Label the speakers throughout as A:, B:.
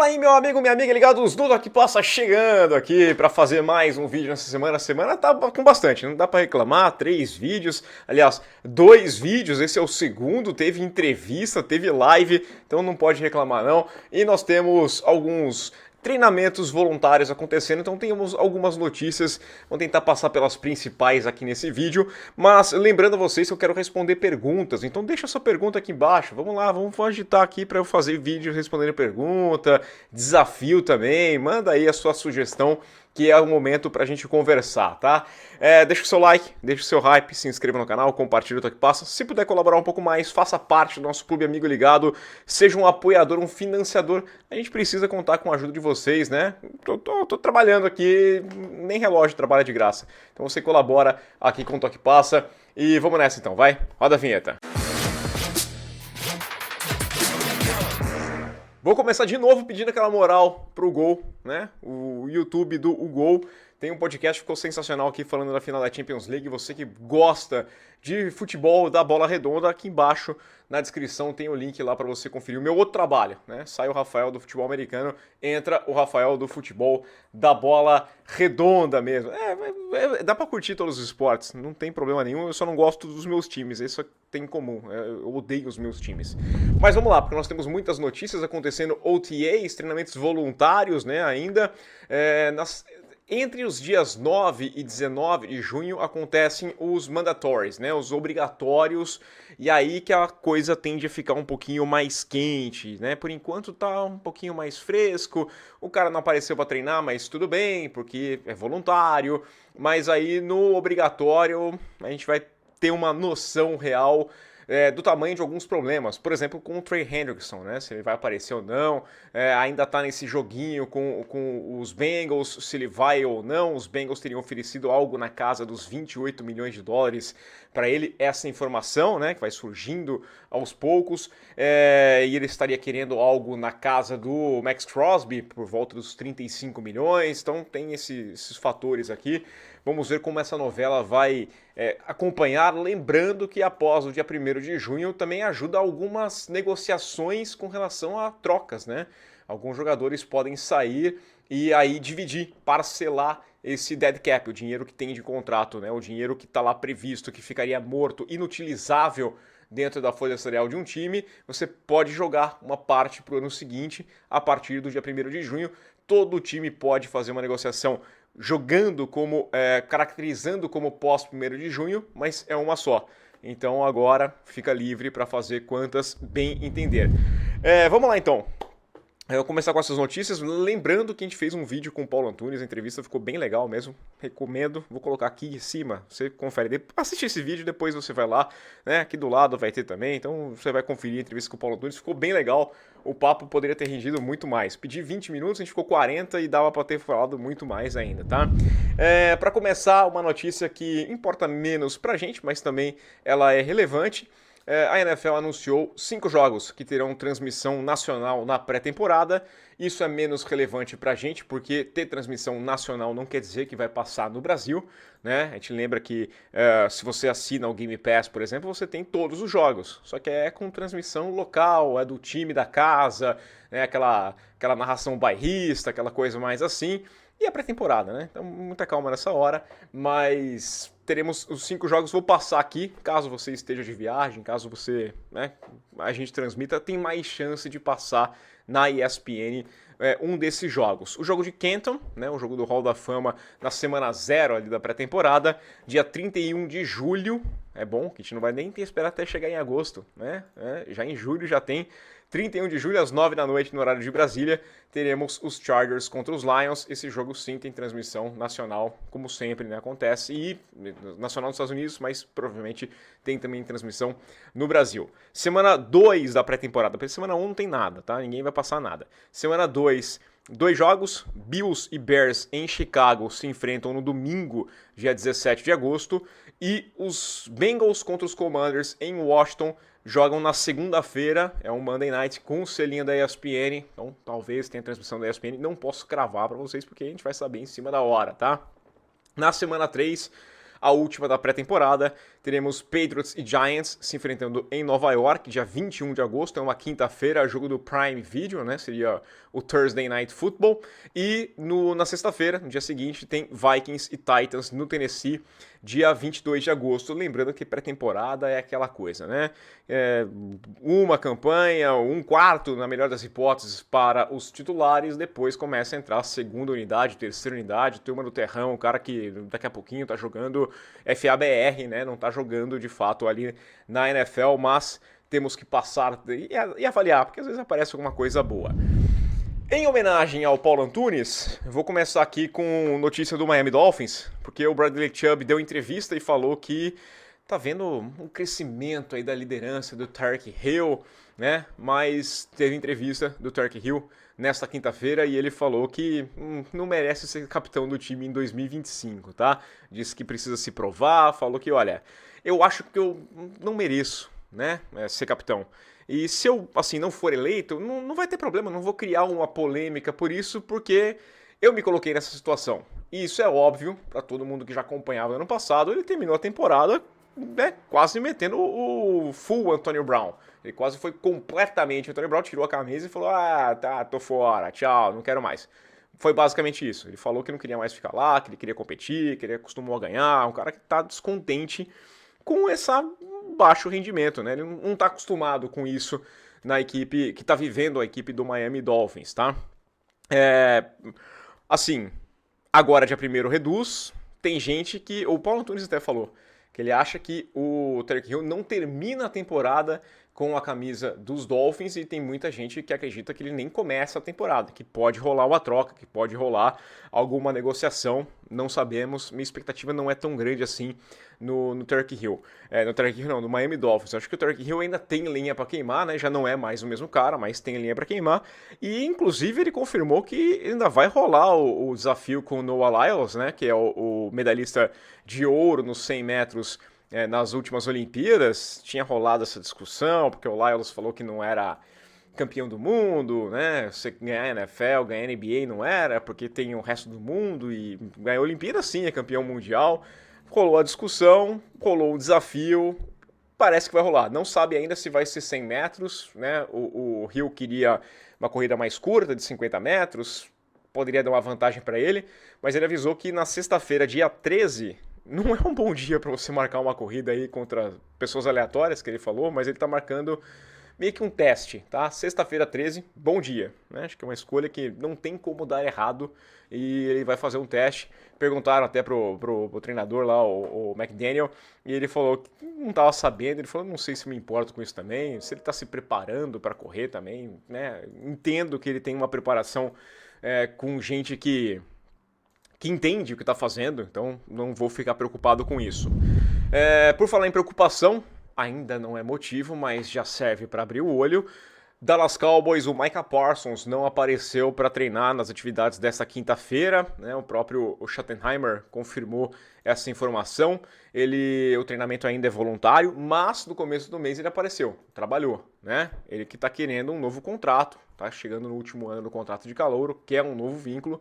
A: aí, meu amigo, minha amiga ligados no Toque Passa, chegando aqui para fazer mais um vídeo nessa semana. A semana tá com bastante, não dá para reclamar. 3 vídeos, aliás, 2 vídeos, esse é o segundo. Teve entrevista, teve live, então não pode reclamar não. E nós temos alguns treinamentos voluntários acontecendo, então temos algumas notícias, vamos tentar passar pelas principais aqui nesse vídeo, mas lembrando a vocês que eu quero responder perguntas, então deixa sua pergunta aqui embaixo, vamos lá, vamos agitar aqui para eu fazer vídeo respondendo pergunta, desafio também, manda aí a sua sugestão, que é o momento pra gente conversar, tá? Deixa o seu like, deixa o seu hype, se inscreva no canal, compartilha o Toque Passa. Se puder colaborar um pouco mais, faça parte do nosso Clube Amigo Ligado, seja um apoiador, um financiador. A gente precisa contar com a ajuda de vocês, né? Tô trabalhando aqui, nem relógio trabalha de graça. Então você colabora aqui com o Toque Passa e vamos nessa então, vai? Roda a vinheta. Vou começar de novo pedindo aquela moral pro Gol, né? O YouTube do Gol tem um podcast que ficou sensacional aqui falando da final da Champions League. Você que gosta de futebol da bola redonda, aqui embaixo na descrição tem o link lá para você conferir o meu outro trabalho, né? Sai o Rafael do futebol americano, entra o Rafael do futebol da bola redonda mesmo. Dá para curtir todos os esportes, não tem problema nenhum, eu só não gosto dos meus times, isso tem em comum, eu odeio os meus times. Mas vamos lá, porque nós temos muitas notícias acontecendo, OTAs, treinamentos voluntários, né, ainda, entre os dias 9 e 19 de junho acontecem os mandatories, né, os obrigatórios, e aí que a coisa tende a ficar um pouquinho mais quente, né, por enquanto tá um pouquinho mais fresco, o cara não apareceu para treinar, mas tudo bem, porque é voluntário, mas aí no obrigatório a gente vai ter uma noção real do tamanho de alguns problemas, por exemplo, com o Trey Hendrickson, né? Se ele vai aparecer ou não, ainda tá nesse joguinho com os Bengals, se ele vai ou não. Os Bengals teriam oferecido algo na casa dos 28 milhões de dólares para ele, essa informação, né? Que vai surgindo aos poucos, e ele estaria querendo algo na casa do Max Crosby, por volta dos 35 milhões, então tem esses fatores aqui. Vamos ver como essa novela vai acompanhar, lembrando que após o dia 1º de junho também ajuda algumas negociações com relação a trocas, né? Alguns jogadores podem sair e aí dividir, parcelar esse dead cap, o dinheiro que tem de contrato, né? O dinheiro que está lá previsto, que ficaria morto, inutilizável dentro da folha salarial de um time, você pode jogar uma parte para o ano seguinte, a partir do dia 1º de junho. Todo time pode fazer uma negociação jogando como, caracterizando como pós 1º de junho, mas é uma só. Então agora fica livre para fazer quantas bem entender. Vamos lá então. Eu vou começar com essas notícias, lembrando que a gente fez um vídeo com o Paulo Antunes, a entrevista ficou bem legal mesmo, recomendo, vou colocar aqui em cima, você confere, assiste esse vídeo, depois você vai lá, né, aqui do lado vai ter também, então você vai conferir a entrevista com o Paulo Antunes, ficou bem legal, o papo poderia ter rendido muito mais, pedi 20 minutos, a gente ficou 40 e dava para ter falado muito mais ainda, tá? Para começar, uma notícia que importa menos pra gente, mas também ela é relevante. A NFL anunciou 5 jogos que terão transmissão nacional na pré-temporada. Isso é menos relevante pra gente, porque ter transmissão nacional não quer dizer que vai passar no Brasil, né? A gente lembra que se você assina o Game Pass, por exemplo, você tem todos os jogos, só que é com transmissão local, é do time da casa, né? Aquela narração bairrista, aquela coisa mais assim. E a pré-temporada, né? Então, muita calma nessa hora, mas teremos os 5 jogos, vou passar aqui, caso você esteja de viagem, caso você, né, a gente transmita, tem mais chance de passar na ESPN um desses jogos. O jogo de Canton, né, o jogo do Hall da Fama, na semana 0 ali da pré-temporada, dia 31 de julho, é bom que a gente não vai nem ter que esperar até chegar em agosto, né? Já em julho já tem 31 de julho, às 9 da noite, no horário de Brasília, teremos os Chargers contra os Lions. Esse jogo sim tem transmissão nacional, como sempre, né, acontece, e nacional nos Estados Unidos, mas provavelmente tem também transmissão no Brasil. Semana 2 da pré-temporada, porque semana 1 não tem nada, tá? Ninguém vai passar nada. Semana 2, 2 jogos, Bills e Bears em Chicago se enfrentam no domingo, dia 17 de agosto, e os Bengals contra os Commanders em Washington jogam na segunda-feira, é um Monday Night com o selinho da ESPN, então talvez tenha transmissão da ESPN, não posso cravar para vocês porque a gente vai saber em cima da hora, tá? Na semana 3, a última da pré-temporada, teremos Patriots e Giants se enfrentando em Nova York, dia 21 de agosto, é uma quinta-feira, jogo do Prime Video, né? Seria o Thursday Night Football. E na sexta-feira, no dia seguinte, tem Vikings e Titans no Tennessee, dia 22 de agosto. Lembrando que pré-temporada é aquela coisa, né? Uma campanha, um quarto, na melhor das hipóteses, para os titulares, depois começa a entrar a segunda unidade, terceira unidade, turma do terrão, o cara que daqui a pouquinho tá jogando FABR, né? Não tá jogando de fato ali na NFL, mas temos que passar e avaliar, porque às vezes aparece alguma coisa boa. Em homenagem ao Paulo Antunes, vou começar aqui com notícia do Miami Dolphins, porque o Bradley Chubb deu entrevista e falou que tá vendo um crescimento aí da liderança do Tyreek Hill, né? Mas teve entrevista do Tyreek Hill nesta quinta-feira e ele falou que não merece ser capitão do time em 2025, tá? Disse que precisa se provar, falou que, olha, eu acho que eu não mereço, né, ser capitão. E se eu, assim, não for eleito, não vai ter problema, não vou criar uma polêmica por isso, porque eu me coloquei nessa situação. E isso é óbvio para todo mundo que já acompanhava no ano passado, ele terminou a temporada, né, quase metendo o full Antonio Brown. Ele quase foi completamente Antonio Brown, tirou a camisa e falou, tá, tô fora, tchau, não quero mais. Foi basicamente isso. Ele falou que não queria mais ficar lá, que ele queria competir, que ele acostumou a ganhar, um cara que tá descontente com esse baixo rendimento, né? Ele não tá acostumado com isso na equipe, que tá vivendo a equipe do Miami Dolphins, tá? Assim, agora dia 1º reduz, tem gente que, o Paulo Antunes até falou, que ele acha que o Tyreek Hill não termina a temporada com a camisa dos Dolphins e tem muita gente que acredita que ele nem começa a temporada, que pode rolar uma troca, que pode rolar alguma negociação, não sabemos, minha expectativa não é tão grande assim no Tyreek Hill. No Tyreek Hill não, no Miami Dolphins. Eu acho que o Tyreek Hill ainda tem linha para queimar, né? Já não é mais o mesmo cara, mas tem linha para queimar. E inclusive ele confirmou que ainda vai rolar o desafio com o Noah Lyles, né? Que é o medalhista de ouro nos 100 metros nas últimas Olimpíadas. Tinha rolado essa discussão, porque o Lyles falou que não era campeão do mundo, né? Você ganhar NFL, ganhar NBA não era, porque tem o resto do mundo e ganhar a Olimpíada sim, é campeão mundial. Rolou a discussão, rolou o desafio, parece que vai rolar. Não sabe ainda se vai ser 100 metros, né? O Hill queria uma corrida mais curta, de 50 metros, poderia dar uma vantagem para ele, mas ele avisou que na sexta-feira, dia 13, não é um bom dia para você marcar uma corrida aí contra pessoas aleatórias, que ele falou, mas ele está marcando meio que um teste, tá? Sexta-feira 13, bom dia, né? Acho que é uma escolha que não tem como dar errado e ele vai fazer um teste. Perguntaram até pro treinador lá, o McDaniel, e ele falou que não estava sabendo, ele falou, não sei se me importo com isso também, se ele está se preparando para correr também, né? Entendo que ele tem uma preparação com gente que entende o que está fazendo, então não vou ficar preocupado com isso. Por falar em preocupação, ainda não é motivo, mas já serve para abrir o olho. Dallas Cowboys, o Micah Parsons não apareceu para treinar nas atividades desta quinta-feira, né? O próprio Schottenheimer confirmou essa informação. O treinamento ainda é voluntário, mas no começo do mês ele apareceu, trabalhou, né? Ele que está querendo um novo contrato, tá chegando no último ano do contrato de calouro, quer um novo vínculo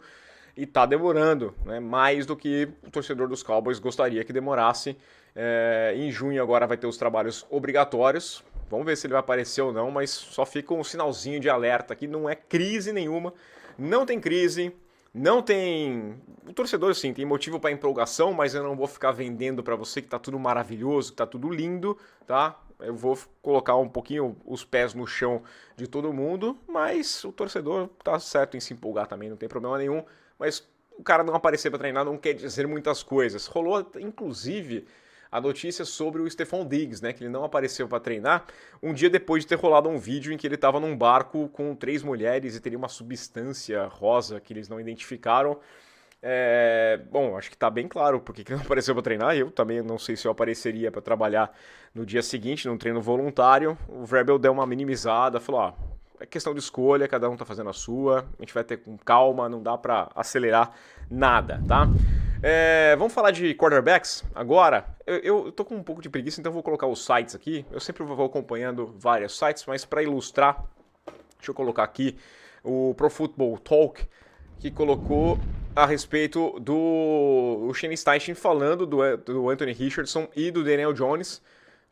A: e tá demorando, né? Mais do que o torcedor dos Cowboys gostaria que demorasse. Em junho agora vai ter os trabalhos obrigatórios. Vamos ver se ele vai aparecer ou não, mas só fica um sinalzinho de alerta aqui. Não é crise nenhuma, não tem crise, não tem... O torcedor, sim, tem motivo para empolgação, mas eu não vou ficar vendendo para você que tá tudo maravilhoso, que tá tudo lindo, tá? Eu vou colocar um pouquinho os pés no chão de todo mundo, mas o torcedor tá certo em se empolgar também, não tem problema nenhum. Mas o cara não aparecer para treinar não quer dizer muitas coisas. Rolou, inclusive, a notícia sobre o Stephon Diggs, né, que ele não apareceu para treinar, um dia depois de ter rolado um vídeo em que ele estava num barco com 3 mulheres e teria uma substância rosa que eles não identificaram. Bom, acho que tá bem claro porque que ele não apareceu para treinar. Eu também não sei se eu apareceria para trabalhar no dia seguinte, num treino voluntário. O Vrabel deu uma minimizada, falou, é questão de escolha, cada um tá fazendo a sua, a gente vai ter com calma, não dá para acelerar nada, tá? Vamos falar de quarterbacks agora. Eu tô com um pouco de preguiça, então eu vou colocar os sites aqui. Eu sempre vou acompanhando vários sites, mas para ilustrar, deixa eu colocar aqui o Pro Football Talk, que colocou a respeito do Shane Steichen falando do Anthony Richardson e do Daniel Jones.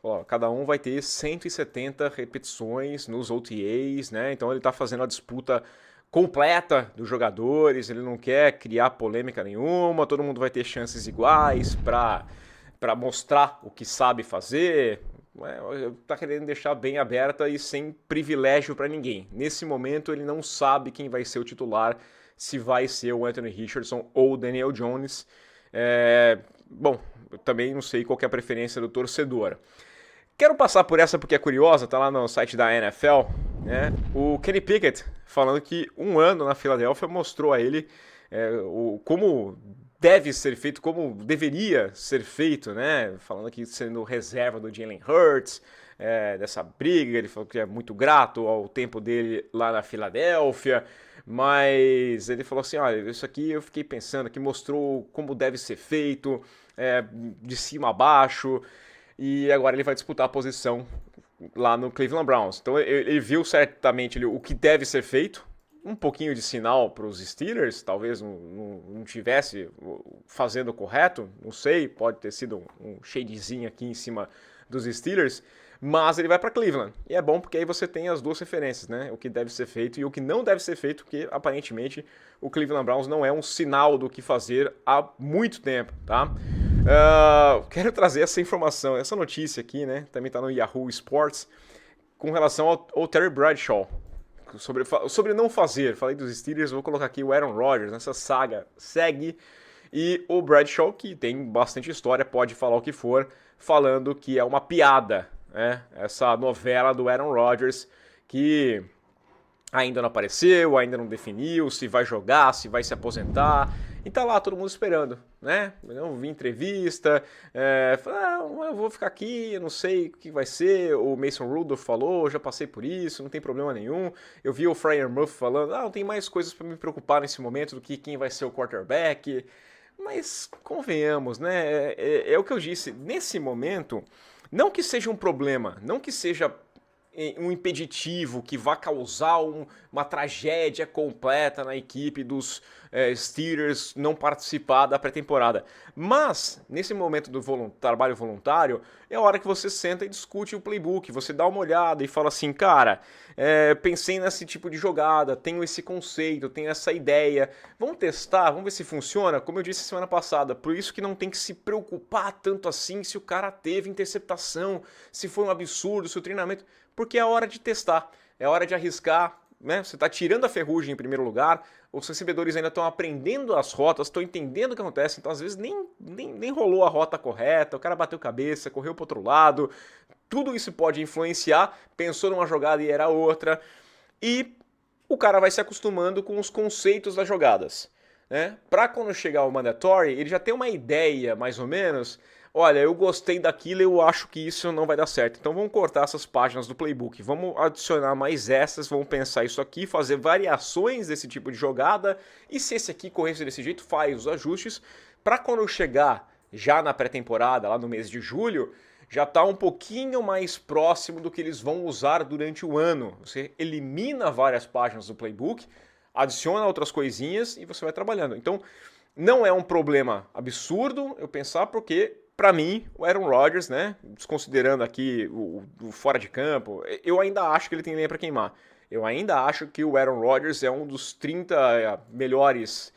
A: Ó, cada um vai ter 170 repetições nos OTAs, né? Então ele está fazendo a disputa completa dos jogadores, ele não quer criar polêmica nenhuma, todo mundo vai ter chances iguais para mostrar o que sabe fazer. Tá querendo deixar bem aberta e sem privilégio para ninguém. Nesse momento ele não sabe quem vai ser o titular, se vai ser o Anthony Richardson ou o Daniel Jones. Bom, eu também não sei qual que é a preferência do torcedor. Quero passar por essa porque é curiosa, tá lá no site da NFL, né? O Kenny Pickett falando que um ano na Filadélfia mostrou a ele como deve ser feito, como deveria ser feito, né? Falando aqui sendo reserva do Jalen Hurts, dessa briga, ele falou que é muito grato ao tempo dele lá na Filadélfia, mas ele falou assim, olha, isso aqui eu fiquei pensando, que mostrou como deve ser feito, de cima a baixo, e agora ele vai disputar a posição lá no Cleveland Browns. Então ele viu certamente o que deve ser feito, um pouquinho de sinal para os Steelers, talvez não tivesse fazendo o correto, não sei, pode ter sido um shadezinho aqui em cima dos Steelers, mas ele vai para Cleveland. E é bom porque aí você tem as duas referências, né? O que deve ser feito e o que não deve ser feito, porque aparentemente o Cleveland Browns não é um sinal do que fazer há muito tempo, tá? Quero trazer essa informação, essa notícia aqui, né? Também está no Yahoo Sports, com relação ao Terry Bradshaw. Sobre não fazer, falei dos Steelers, vou colocar aqui o Aaron Rodgers, nessa saga segue, e o Bradshaw, que tem bastante história, pode falar o que for, falando que é uma piada, né? Essa novela do Aaron Rodgers, que ainda não apareceu, ainda não definiu se vai jogar, se vai se aposentar, e tá lá todo mundo esperando, né? Eu vi entrevista, falei, eu vou ficar aqui, eu não sei o que vai ser, o Mason Rudolph falou, já passei por isso, não tem problema nenhum. Eu vi o Fryer Murphy falando, não tem mais coisas para me preocupar nesse momento do que quem vai ser o quarterback, mas convenhamos, né? É o que eu disse, nesse momento, não que seja um problema, não que seja um impeditivo que vá causar uma tragédia completa na equipe dos Steelers não participar da pré-temporada. Mas, nesse momento do trabalho voluntário, é a hora que você senta e discute o playbook, você dá uma olhada e fala assim, cara, pensei nesse tipo de jogada, tenho esse conceito, tenho essa ideia, vamos testar, vamos ver se funciona, como eu disse semana passada, por isso que não tem que se preocupar tanto assim se o cara teve interceptação, se foi um absurdo, se o treinamento, porque é a hora de testar, é a hora de arriscar, né? Você está tirando a ferrugem em primeiro lugar, os recebedores ainda estão aprendendo as rotas, estão entendendo o que acontece, então às vezes nem rolou a rota correta, o cara bateu cabeça, correu para outro lado, tudo isso pode influenciar, pensou numa jogada e era outra, e o cara vai se acostumando com os conceitos das jogadas, né? Para quando chegar o mandatory, ele já tem uma ideia, mais ou menos, olha, eu gostei daquilo, eu acho que isso não vai dar certo. Então vamos cortar essas páginas do playbook, vamos adicionar mais essas, vamos pensar isso aqui, fazer variações desse tipo de jogada, e se esse aqui corresse desse jeito, faz os ajustes, para quando chegar já na pré-temporada, lá no mês de julho, já está um pouquinho mais próximo do que eles vão usar durante o ano. Você elimina várias páginas do playbook, adiciona outras coisinhas e você vai trabalhando. Então não é um problema absurdo eu pensar, porque para mim, o Aaron Rodgers, né, desconsiderando aqui o fora de campo, eu ainda acho que ele tem lenha para queimar. Eu ainda acho que o Aaron Rodgers é um dos 30 melhores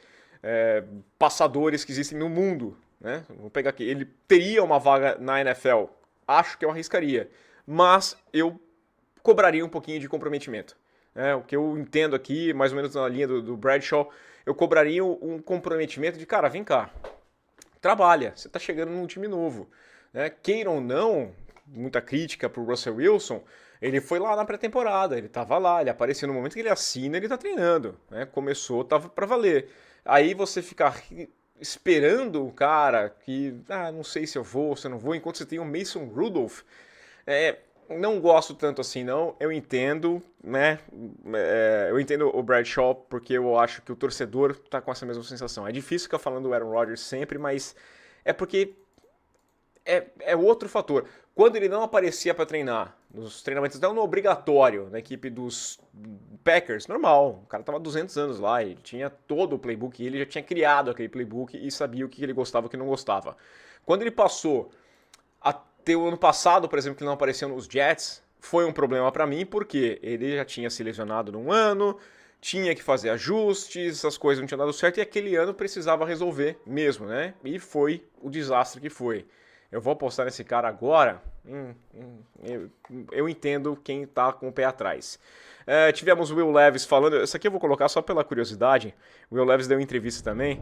A: passadores que existem no mundo, né? Vou pegar aqui. Ele teria uma vaga na NFL. Acho que eu arriscaria. Mas eu cobraria um pouquinho de comprometimento. O que eu entendo aqui, mais ou menos na linha do Bradshaw, eu cobraria um comprometimento de, cara, vem cá, trabalha, você está chegando num time novo, né? Queira ou não, muita crítica para o Russell Wilson, ele foi lá na pré-temporada, ele estava lá, ele apareceu no momento que ele assina, ele está treinando, né? Começou, estava para valer. Aí você ficar esperando o cara que, não sei se eu vou, se eu não vou, enquanto você tem o Mason Rudolph, não gosto tanto assim não, eu entendo, né, eu entendo o Bradshaw porque eu acho que o torcedor tá com essa mesma sensação. É difícil ficar falando do Aaron Rodgers sempre, mas é porque é outro fator. quando ele não aparecia para treinar, nos treinamentos não no obrigatório, na equipe dos Packers, normal, o cara tava há 200 anos lá, ele tinha todo o playbook, ele já tinha criado aquele playbook e sabia o que ele gostava e o que não gostava. Quando ele passou a ter o ano passado, por exemplo, que ele não apareceu nos Jets, foi um problema para mim, porque ele já tinha se lesionado num ano, tinha que fazer ajustes, as coisas não tinham dado certo, e aquele ano precisava resolver mesmo, né? E foi o desastre que foi. Eu vou apostar nesse cara agora? Eu entendo quem tá com o pé atrás. Tivemos o Will Levis falando, isso aqui eu vou colocar só pela curiosidade, o Will Levis deu uma entrevista também,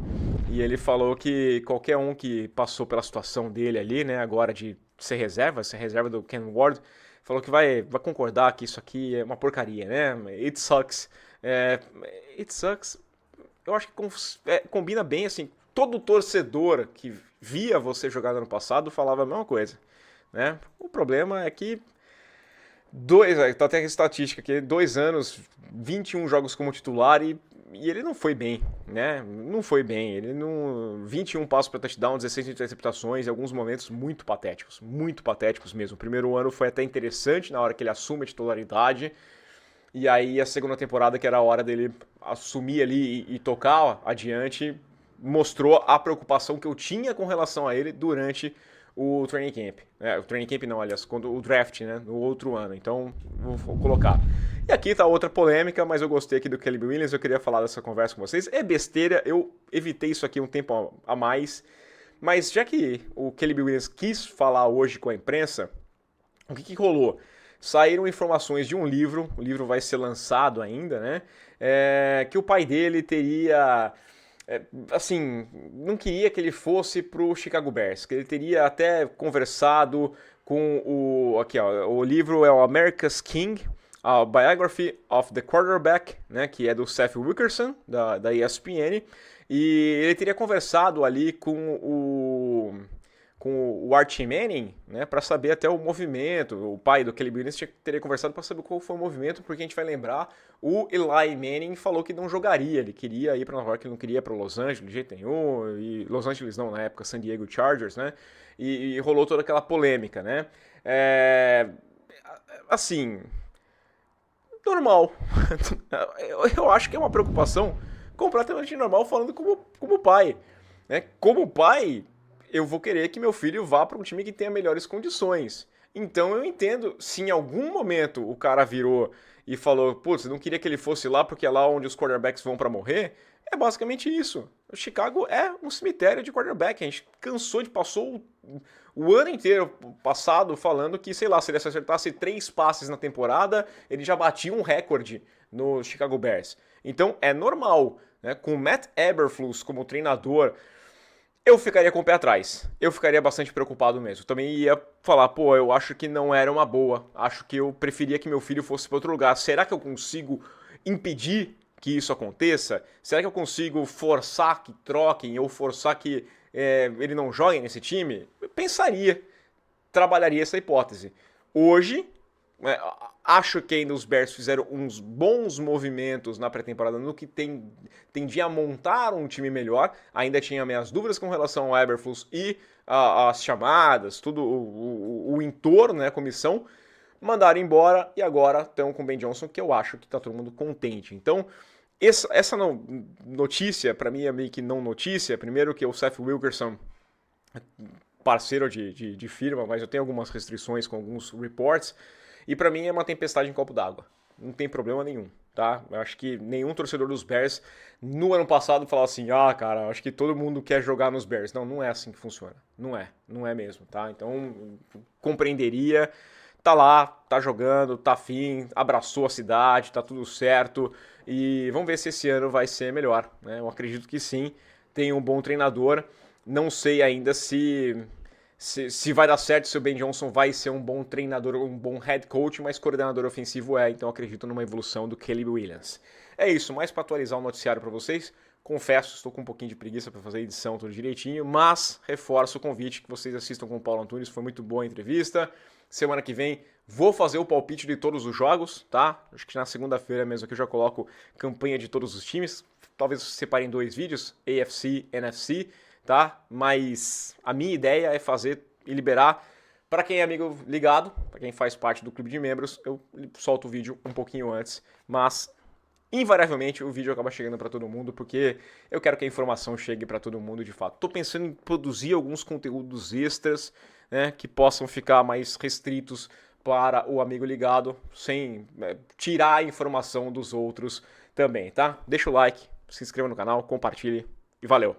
A: e ele falou que qualquer um que passou pela situação dele ali, né, agora de ser reserva do Ken Ward, falou que vai concordar que isso aqui é uma porcaria, né, it sucks. It sucks, eu acho que combina bem, assim, todo torcedor que via você jogar no ano passado falava a mesma coisa, né? O problema é que tá até a estatística aqui, 2 anos, 21 jogos como titular e ele não foi bem, né? Não foi bem, ele não... 21 passos para touchdown, 16 interceptações e alguns momentos muito patéticos mesmo. O primeiro ano foi até interessante na hora que ele assume a titularidade, e aí a segunda temporada, que era a hora dele assumir ali e tocar adiante, mostrou a preocupação que eu tinha com relação a ele durante o training camp. O training camp não, aliás, quando o draft, né, no outro ano. Então, vou colocar. E aqui tá outra polêmica, mas eu gostei aqui do Caleb Williams, eu queria falar dessa conversa com vocês. É besteira, eu evitei isso aqui um tempo a mais, mas já que o Caleb Williams quis falar hoje com a imprensa, o que rolou? Saíram informações de um livro, o livro vai ser lançado ainda, né? Que o pai dele teria... assim, não queria que ele fosse pro Chicago Bears, que ele teria até conversado com o... Aqui, ó, o livro é o America's King, a Biography of the Quarterback, né? Que é do Seth Wilkerson, da ESPN, e ele teria conversado ali com o Archie Manning, né, para saber até o movimento. O pai do Caleb Williams teria conversado para saber qual foi o movimento, porque a gente vai lembrar, o Eli Manning falou que não jogaria, ele queria ir para Nova York, ele não queria ir para Los Angeles de jeito nenhum, e Los Angeles não, na época San Diego Chargers, né, e rolou toda aquela polêmica, né. Assim, normal. Eu acho que é uma preocupação completamente normal falando como pai, né, como pai... eu vou querer que meu filho vá para um time que tenha melhores condições. Então eu entendo, se em algum momento o cara virou e falou, putz, não queria que ele fosse lá porque é lá onde os quarterbacks vão para morrer, é basicamente isso. O Chicago é um cemitério de quarterback, a gente passou o ano inteiro passado falando que, sei lá, se ele acertasse 3 passes na temporada, ele já batia um recorde no Chicago Bears. Então é normal, né? Com o Matt Eberflus como treinador, eu ficaria com o pé atrás. Eu ficaria bastante preocupado mesmo. Também ia falar, pô, eu acho que não era uma boa. Acho que eu preferia que meu filho fosse para outro lugar. Será que eu consigo impedir que isso aconteça? Será que eu consigo forçar que troquem ou forçar que ele não jogue nesse time? Eu pensaria, trabalharia essa hipótese. Hoje, acho que ainda os Bears fizeram uns bons movimentos na pré-temporada no que tendia a montar um time melhor. Ainda tinha minhas dúvidas com relação ao Eberflus e as chamadas, tudo o entorno, né, a comissão. Mandaram embora e agora estão com o Ben Johnson, que eu acho que está todo mundo contente. Então, essa notícia, para mim, é meio que não notícia. Primeiro que o Seth Wilkerson, parceiro de firma, mas eu tenho algumas restrições com alguns reports. E pra mim é uma tempestade em copo d'água. Não tem problema nenhum, tá? Eu acho que nenhum torcedor dos Bears no ano passado falava assim, cara, acho que todo mundo quer jogar nos Bears. Não é assim que funciona. Não é mesmo, tá? Então, compreenderia, tá lá, tá jogando, tá afim, abraçou a cidade, tá tudo certo. E vamos ver se esse ano vai ser melhor, né? Eu acredito que sim, tem um bom treinador. Não sei ainda se vai dar certo, se o Ben Johnson vai ser um bom treinador, um bom head coach, mas coordenador ofensivo então acredito numa evolução do Caleb Williams. É isso, mais para atualizar o noticiário para vocês. Confesso, estou com um pouquinho de preguiça para fazer a edição tudo direitinho, mas reforço o convite que vocês assistam com o Paulo Antunes, foi muito boa a entrevista. Semana que vem vou fazer o palpite de todos os jogos, tá? Acho que na segunda-feira mesmo aqui eu já coloco campanha de todos os times, talvez separe em 2 vídeos, AFC, NFC, tá? Mas a minha ideia é fazer e liberar Para quem é amigo ligado, para quem faz parte do clube de membros, eu solto o vídeo um pouquinho antes, mas invariavelmente o vídeo acaba chegando para todo mundo, porque eu quero que a informação chegue para todo mundo de fato. Tô pensando em produzir alguns conteúdos extras, né, que possam ficar mais restritos para o amigo ligado, sem tirar a informação dos outros também, tá? Deixa o like, se inscreva no canal, compartilhe e valeu!